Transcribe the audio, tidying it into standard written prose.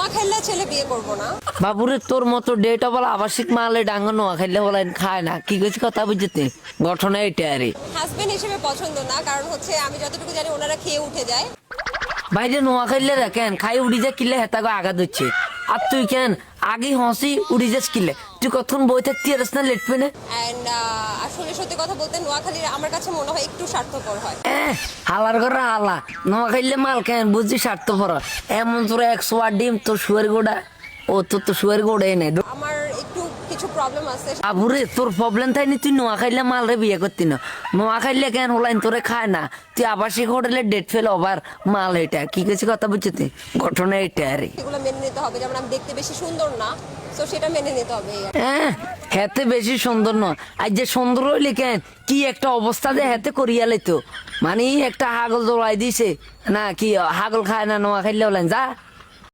নোয়া খাইলে ছেলে বিয়ে করবো না। বাবুরে তোর মতো ডেট বলা আবাসিক মালে ডাঙ্গ নোয়া খাইলে বলেন খায় না কি কইছি কথা বুঝতে ঘটনা এটা আরে হাজবেন্ড হিসেবে পছন্দ না, কারণ হচ্ছে আমি যতটুকু জানি ওনারা খেয়ে উঠে যায়। বাইরে নোয়া খাইলে কেন খাই উড়ি যা কিলে হেতাকে আগা দিচ্ছে আর তুই কেন আগে হসি উড়ি যাস কিলে তুই কতক্ষণ বই থাকতি আর না লেট পেনে অ্যান্ড আসলে সত্যি কথা বলতে নোয়াখালীর আমার কাছে মনে হয় একটু স্বার্থপর হয়। হালার ঘরে হালা নোয়া খাইলে মাল কেন বুঝছি স্বার্থপর এমন তোর 100 ডিম তোর শুয়ার গোড়া ও তোর তো শুয়ার গোড়াই নেই আমার একটু কিছু প্রবলেম আছে। আবুরে তোর প্রবলেম থাইনি তুই নোয়া খাইলে মাল রে বিয়ে করতি না নোয়া খাইলে কেন হলাইন তোরে খায় না তুই আবাসিক হোটেলে ডেট ফেল ওভার মাল এটা কি কিছু কথা বুঝছি তুই ঘটনা এটা আরে সেগুলো মেনে নিতে হবে, যেমন আমি দেখতে বেশি সুন্দর না, তো সেটা মেনে নিতে হবে। হেতে বেশি সুন্দর নয় আর যে সুন্দর হইলে কেন কি একটা অবস্থা যে হেতে করিয়ালে তো মানে একটা হাগল দোলাই দিছে না কি হাগল খায় না নোয়া খাইলে হলেন যা